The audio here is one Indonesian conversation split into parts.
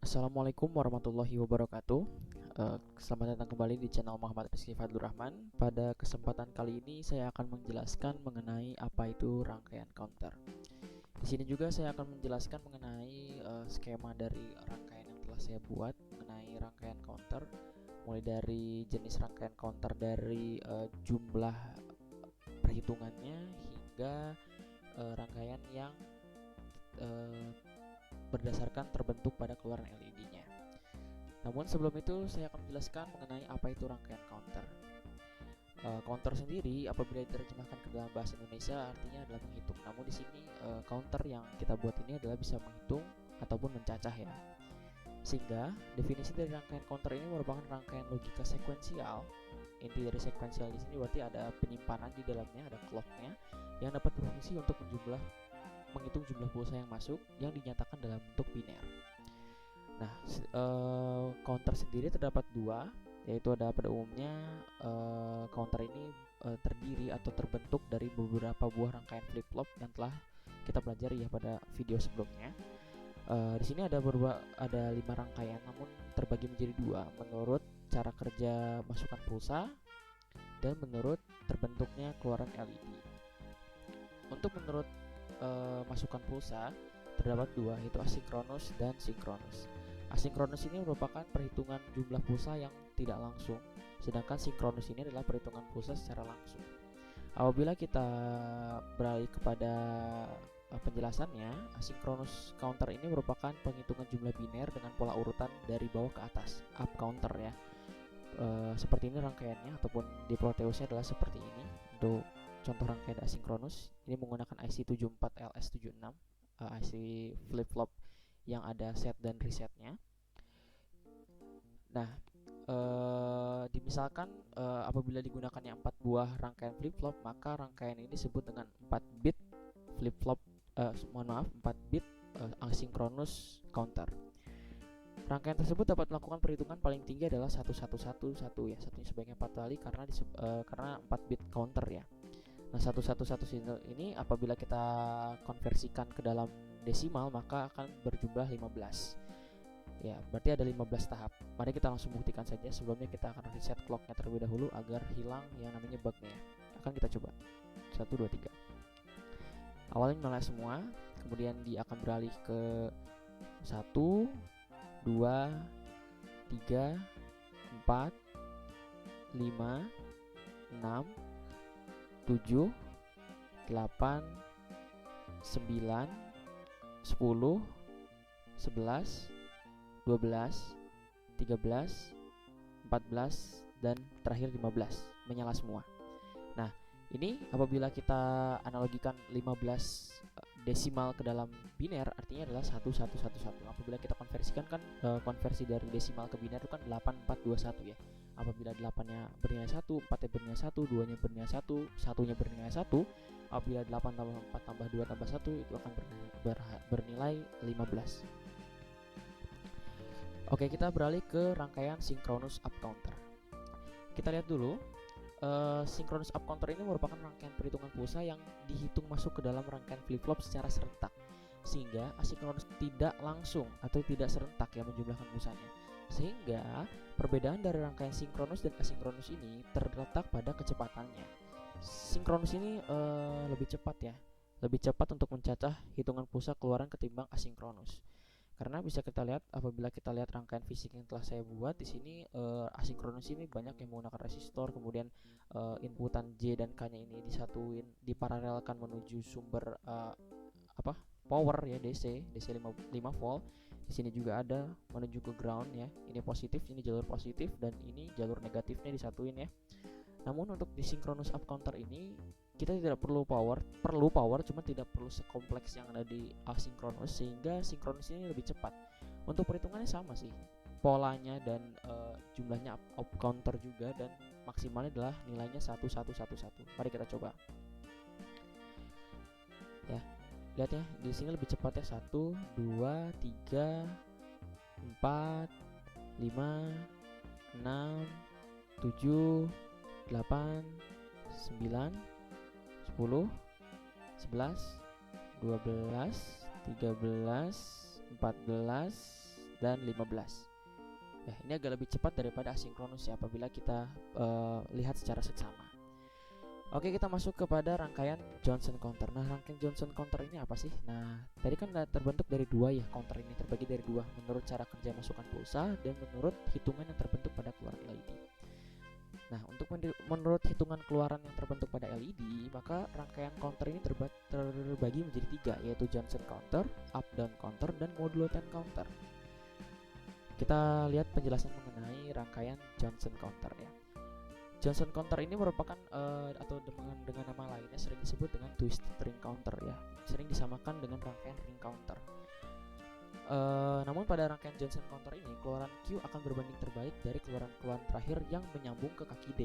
Assalamualaikum warahmatullahi wabarakatuh. Selamat datang kembali di channel Muhammad Rizky Fadlur Rahman. Pada kesempatan kali ini saya akan menjelaskan mengenai apa itu rangkaian counter. Di sini juga saya akan menjelaskan mengenai skema dari rangkaian yang telah saya buat mengenai rangkaian counter, mulai dari jenis rangkaian counter dari jumlah perhitungannya hingga rangkaian yang uh, berdasarkan terbentuk pada keluaran LED-nya. Namun sebelum itu saya akan menjelaskan mengenai apa itu rangkaian counter. Counter sendiri apabila diterjemahkan ke dalam bahasa Indonesia artinya adalah menghitung. Namun di sini counter yang kita buat ini adalah bisa menghitung ataupun mencacah ya. Sehingga definisi dari rangkaian counter ini merupakan rangkaian logika sekuensial. Inti dari sekuensial di sini berarti ada penyimpanan di dalamnya, ada clocknya yang dapat berfungsi untuk menghitung jumlah pulsa yang masuk yang dinyatakan dalam bentuk biner. Nah, counter sendiri terdapat dua, yaitu ada pada umumnya counter ini terdiri atau terbentuk dari beberapa buah rangkaian flip-flop yang telah kita pelajari ya pada video sebelumnya. Di sini ada 5 rangkaian, namun terbagi menjadi dua menurut cara kerja masukan pulsa dan menurut terbentuknya keluaran LED. Untuk menurut masukan pulsa terdapat dua, yaitu asinkronus dan sinkronus. Asinkronus ini merupakan perhitungan jumlah pulsa yang tidak langsung, sedangkan sinkronus ini adalah perhitungan pulsa secara langsung. Apabila kita beralih kepada penjelasannya, asinkronus counter ini merupakan penghitungan jumlah biner dengan pola urutan dari bawah ke atas, up counter ya. Seperti ini rangkaiannya, ataupun di Proteusnya adalah seperti ini. Untuk contoh rangkaian asinkronus ini menggunakan IC 74LS76, IC flip-flop yang ada set dan resetnya. Nah, dimisalkan apabila digunakannya 4 buah rangkaian flip-flop, maka rangkaian ini disebut dengan 4 bit flip-flop 4 bit asinkronus counter. Rangkaian tersebut dapat melakukan perhitungan paling tinggi adalah 1111 ya, satunya sebanyak 4 kali karena 4 bit counter ya. Nah, 1111 ini apabila kita konversikan ke dalam desimal maka akan berjumlah 15. Ya, berarti ada 15 tahap. Mari kita langsung buktikan saja. Sebelumnya kita akan reset clocknya terlebih dahulu agar hilang yang namanya bugnya. Akan kita coba. 1 2 3. Awalnya menyala semua, kemudian dia akan beralih ke 1 2 3 4 5 6 7 8 9 10 11 12 13 14 dan terakhir 15 menyala semua. Nah, ini apabila kita analogikan 15 desimal ke dalam biner artinya adalah 1111. Apabila kita konversikan kan konversi dari desimal ke biner itu kan 8421 ya. Apabila 8-nya bernilai 1, 4-nya bernilai 1, 2-nya bernilai 1, 1-nya bernilai 1, apabila 8 tambah 4 tambah 2 tambah 1 itu akan bernilai 15. Oke, kita beralih ke rangkaian sinkronus up counter. Kita lihat dulu, sinkronus up counter ini merupakan rangkaian perhitungan pulsa yang dihitung masuk ke dalam rangkaian flip-flop secara serentak, sehingga asinkronus tidak langsung atau tidak serentak ya menjumlahkan pulsanya. Sehingga perbedaan dari rangkaian sinkronus dan asinkronus ini terletak pada kecepatannya. Sinkronus ini lebih cepat ya, lebih cepat untuk mencacah hitungan pulsa keluaran ketimbang asinkronus. Karena bisa kita lihat apabila kita lihat rangkaian fisik yang telah saya buat di sini, asinkronus ini banyak yang menggunakan resistor, kemudian inputan J dan K-nya ini disatuin, diparalelkan menuju sumber power ya, DC 5 volt. Di sini juga ada menuju ke ground ya. Ini positif, ini jalur positif dan ini jalur negatifnya disatuin ya. Namun untuk di synchronous up counter ini kita tidak perlu power, cuma tidak perlu sekompleks yang ada di asynchronous, sehingga synchronous ini lebih cepat. Untuk perhitungannya sama sih, polanya dan jumlahnya up counter juga, dan maksimalnya adalah nilainya 1111. Mari kita coba. Ya, lihat ya, di sini lebih cepat ya. 1 2 3 4 5 6 7 8 9 10 11 12 13 14 dan 15. Ya, ini agak lebih cepat daripada asinkronus ya apabila kita lihat secara seksama. Oke, kita masuk kepada rangkaian Johnson counter. Nah, rangkaian Johnson counter ini apa sih? Nah, tadi kan terbentuk dari dua ya, counter ini terbagi dari dua menurut cara kerja masukan pulsa dan menurut hitungan yang terbentuk pada keluaran LED. Nah, untuk menurut hitungan keluaran yang terbentuk pada LED, maka rangkaian counter ini terbagi menjadi tiga, yaitu Johnson counter, up-down counter, dan modulated counter. Kita lihat penjelasan mengenai rangkaian Johnson counter ya. Johnson counter ini merupakan atau dengan nama lainnya sering disebut dengan twisted ring counter ya. Sering disamakan dengan rangkaian ring counter. Namun pada rangkaian Johnson counter ini keluaran Q akan berbanding terbalik dari keluaran terakhir yang menyambung ke kaki D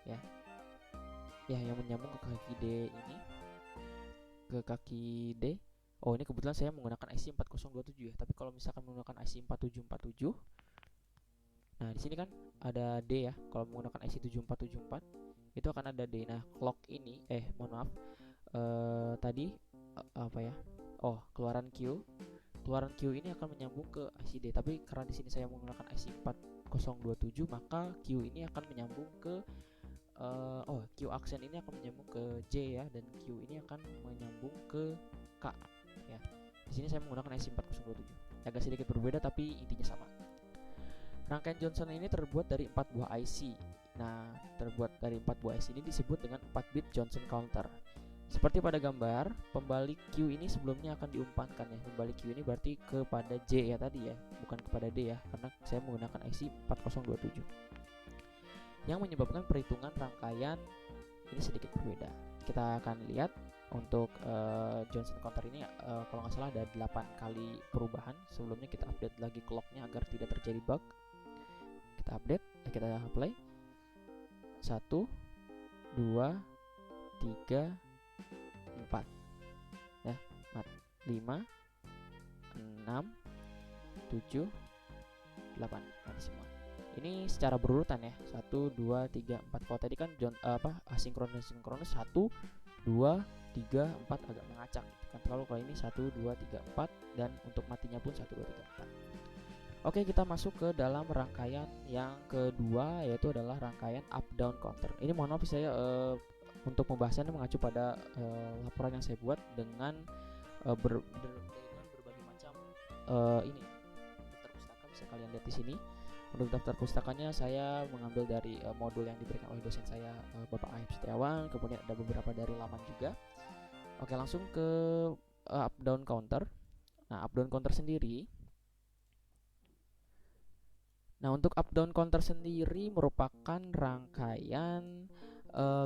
ya. Ya, yang menyambung ke kaki D ini ke kaki D. Oh, ini kebetulan saya menggunakan IC 4027 ya. Tapi kalau misalkan menggunakan IC 4747, nah di sini kan ada D ya. Kalau menggunakan IC 7474 itu akan ada D. Nah, clock ini mohon maaf. Tadi apa ya? Oh, keluaran Q ini akan menyambung ke IC D. Tapi karena di sini saya menggunakan IC 4027, maka Q ini akan menyambung ke Q aksen ini akan menyambung ke J ya, dan Q ini akan menyambung ke K ya. Di sini saya menggunakan IC 4027. Agak sedikit berbeda tapi intinya sama. Rangkaian Johnson ini terbuat dari 4 buah IC. Nah, terbuat dari 4 buah IC ini disebut dengan 4 bit Johnson counter. Seperti pada gambar, pembalik Q ini sebelumnya akan diumpankan ya. Pembalik Q ini berarti kepada J ya tadi ya, bukan kepada D ya, karena saya menggunakan IC 4027. Yang menyebabkan perhitungan rangkaian ini sedikit berbeda. Kita akan lihat untuk Johnson counter ini kalau nggak salah ada 8 kali perubahan. Sebelumnya kita update lagi clocknya agar tidak terjadi bug. Kita update, kita play. 1, 2, 3, 4 ya, 5, 6, 7, 8 ada semua. Ini secara berurutan ya, 1, 2, 3, 4. Kalau tadi kan asinkronus 1, 2, 3, 4 agak mengacak gitu kan. Kalau ini 1, 2, 3, 4 dan untuk matinya pun 1, 2, 3, 4. Oke, kita masuk ke dalam rangkaian yang kedua, yaitu adalah rangkaian up down counter. Ini mohon maaf saya untuk pembahasannya mengacu pada laporan yang saya buat dengan berbagai macam ini daftar pustaka, bisa kalian lihat di sini. Untuk daftar pustakanya saya mengambil dari modul yang diberikan oleh dosen saya, Bapak Ayub Setiawan. Kemudian ada beberapa dari laman juga. Oke, langsung ke up down counter. Nah, up down counter sendiri. Nah, untuk up down counter sendiri merupakan rangkaian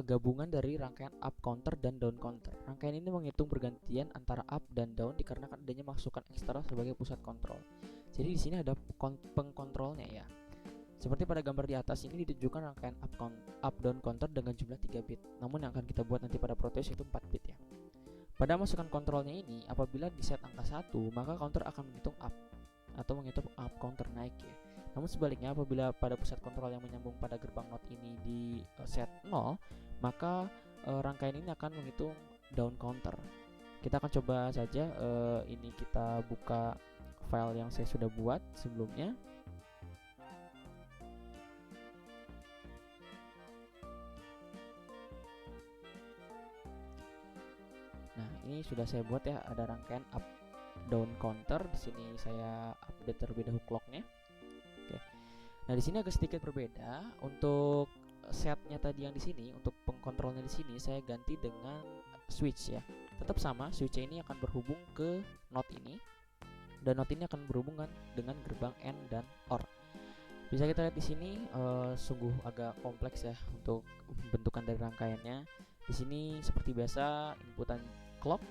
gabungan dari rangkaian up counter dan down counter. Rangkaian ini menghitung pergantian antara up dan down dikarenakan adanya masukan eksternal sebagai pusat kontrol. Jadi di sini ada pengkontrolnya ya. Seperti pada gambar di atas ini ditunjukkan rangkaian up down counter dengan jumlah 3 bit. Namun yang akan kita buat nanti pada Proteus itu 4 bit ya. Pada masukan kontrolnya ini, apabila di set angka 1, maka counter akan menghitung up atau menghitung up counter naik ya. Namun sebaliknya, apabila pada pusat kontrol yang menyambung pada gerbang not ini di set 0, maka rangkaian ini akan menghitung down counter. Kita akan coba saja, ini kita buka file yang saya sudah buat sebelumnya. Nah, ini sudah saya buat ya, ada rangkaian up down counter. Di sini saya update terlebih dahulu clocknya. Oke. Nah, di sini agak sedikit berbeda. Untuk setnya tadi yang di sini, untuk pengkontrolnya di sini saya ganti dengan switch ya. Tetap sama, switch ini akan berhubung ke not ini, dan not ini akan berhubungan dengan gerbang AND dan OR. Bisa kita lihat di sini sungguh agak kompleks ya untuk bentukan dari rangkaiannya. Di sini seperti biasa inputan clock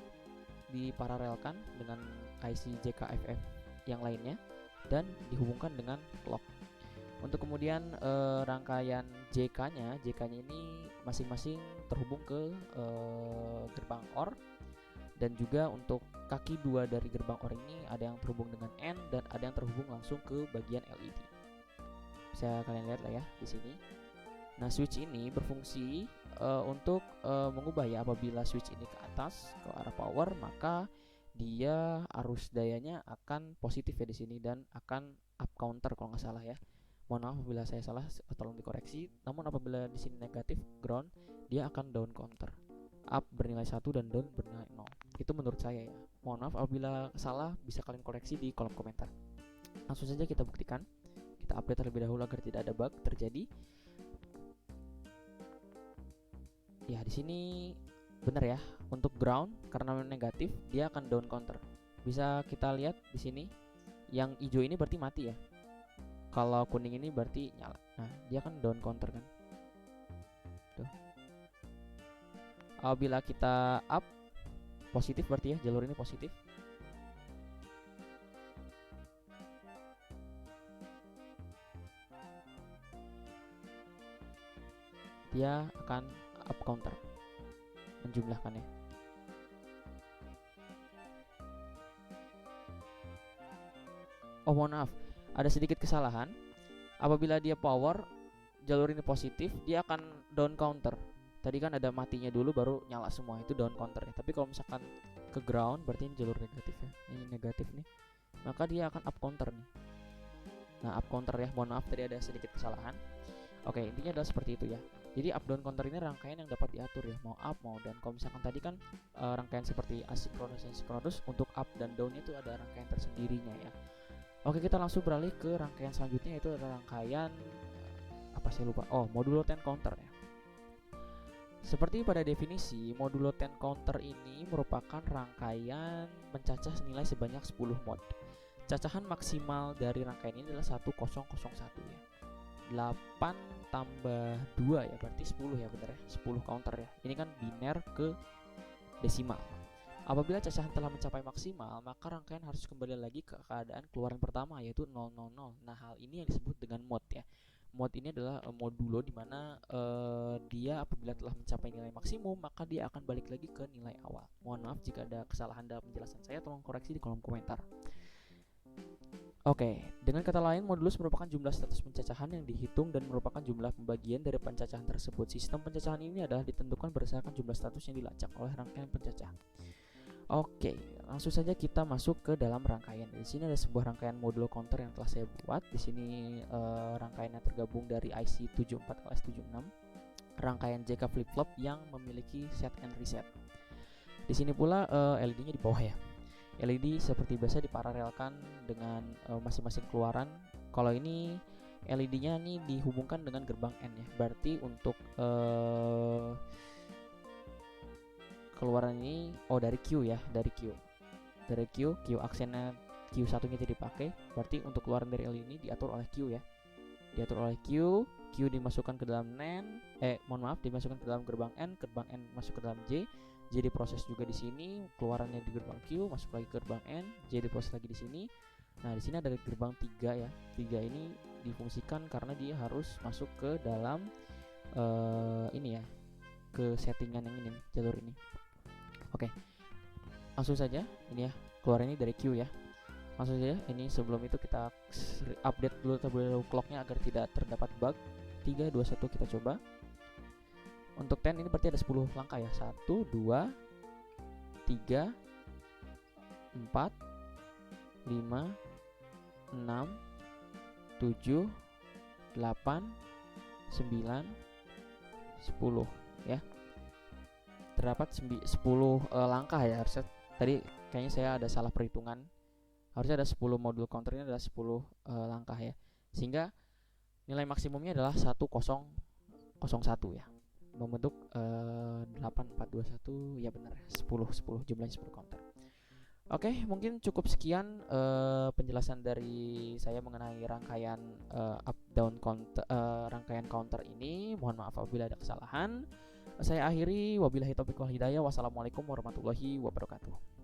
diparalelkan dengan IC JKFF yang lainnya dan dihubungkan dengan clock. Untuk kemudian rangkaian JK-nya ini masing-masing terhubung ke gerbang OR, dan juga untuk kaki 2 dari gerbang OR ini ada yang terhubung dengan AND dan ada yang terhubung langsung ke bagian LED. Bisa kalian lihat lah ya di sini. Nah, switch ini berfungsi untuk mengubah ya, apabila switch ini ke atas ke arah power, maka dia arus dayanya akan positif ya di sini dan akan up counter kalau nggak salah ya. Mohon maaf apabila saya salah, tolong dikoreksi. Namun apabila di sini negatif ground, dia akan down counter. Up bernilai 1 dan down bernilai 0. Itu menurut saya ya. Mohon maaf apabila salah, bisa kalian koreksi di kolom komentar. Langsung saja kita buktikan. Kita update terlebih dahulu agar tidak ada bug terjadi. Ya, di sini benar ya. Untuk ground karena negatif, dia akan down counter. Bisa kita lihat di sini. Yang hijau ini berarti mati ya. Kalau kuning ini berarti nyala. Nah, dia kan down counter kan. Tuh. Apabila kita up positif berarti ya, jalur ini positif. Dia akan up counter menjumlahkannya. Oh, mohon maaf, ada sedikit kesalahan. Apabila dia power, jalur ini positif, dia akan down counter. Tadi kan ada matinya dulu baru nyala semua, itu down counter ya. Tapi kalau misalkan ke ground berarti ini jalur negatif ya. Ini negatif nih. Maka dia akan up counter nih. Nah, up counter ya. Mohon maaf tadi ada sedikit kesalahan. Oke, intinya adalah seperti itu ya. Jadi up down counter ini rangkaian yang dapat diatur ya, mau up mau down. Kalau misalkan tadi kan rangkaian seperti asinkronus dan sinkronus, untuk up dan down itu ada rangkaian tersendirinya ya. Oke, kita langsung beralih ke rangkaian selanjutnya, yaitu ada rangkaian apa saya lupa. Oh, modulo 10 counter ya. Seperti pada definisi, modulo 10 counter ini merupakan rangkaian mencacah nilai sebanyak 10 mod. Cacahan maksimal dari rangkaian ini adalah 1001 ya. 8 tambah 2 ya, berarti 10 ya, bener ya, 10 counter ya. Ini kan biner ke desimal. Apabila cacahan telah mencapai maksimal, maka rangkaian harus kembali lagi ke keadaan keluaran pertama, yaitu 000. Nah, hal ini yang disebut dengan mod ya. Mod ini adalah modulo di mana dia apabila telah mencapai nilai maksimum, maka dia akan balik lagi ke nilai awal. Mohon maaf jika ada kesalahan dalam penjelasan saya, tolong koreksi di kolom komentar. Oke, dengan kata lain, modulus merupakan jumlah status pencacahan yang dihitung dan merupakan jumlah pembagian dari pencacahan tersebut. Sistem pencacahan ini adalah ditentukan berdasarkan jumlah status yang dilacak oleh rangkaian pencacahan. Oke, langsung saja kita masuk ke dalam rangkaian. Di sini ada sebuah rangkaian modulo counter yang telah saya buat. Di sini rangkaiannya tergabung dari IC 74LS76, rangkaian JK flip flop yang memiliki set and reset. Di sini pula LED-nya di bawah ya. LED seperti biasa diparalelkan dengan masing-masing keluaran. Kalau ini LED-nya nih dihubungkan dengan gerbang N ya. Berarti untuk keluaran ini dari Q ya, dari Q aksennya Q1 nya tidak dipakai, berarti untuk keluaran dari LED ini diatur oleh Q ya, diatur oleh Q dimasukkan ke dalam NAND, dimasukkan ke dalam gerbang N masuk ke dalam J diproses juga di sini, keluarannya di gerbang Q masuk lagi ke gerbang N, J diproses lagi di sini. Nah, di sini ada gerbang 3 ya, 3 ini difungsikan karena dia harus masuk ke dalam ini ya, ke settingan yang ini, jalur ini. Oke, langsung saja ini ya, keluar ini dari Q ya. Langsung saja, ini sebelum itu kita update dulu terlebih dahulu clocknya agar tidak terdapat bug. 3, 2, 1 kita coba. Untuk 10 ini berarti ada 10 langkah ya. 1, 2, 3, 4, 5, 6, 7, 8, 9, 10 ya. Terdapat 10 langkah ya, harusnya tadi kayaknya saya ada salah perhitungan, harusnya ada 10 modul counter, ini adalah 10 langkah ya, sehingga nilai maksimumnya adalah 1001 ya, membentuk 8421 ya, benar 10 jumlahnya 10 counter. Oke, mungkin cukup sekian penjelasan dari saya mengenai rangkaian up down counter, rangkaian counter ini. Mohon maaf apabila ada kesalahan. Saya akhiri, wabillahi taufiq wal hidayah. Wassalamualaikum warahmatullahi wabarakatuh.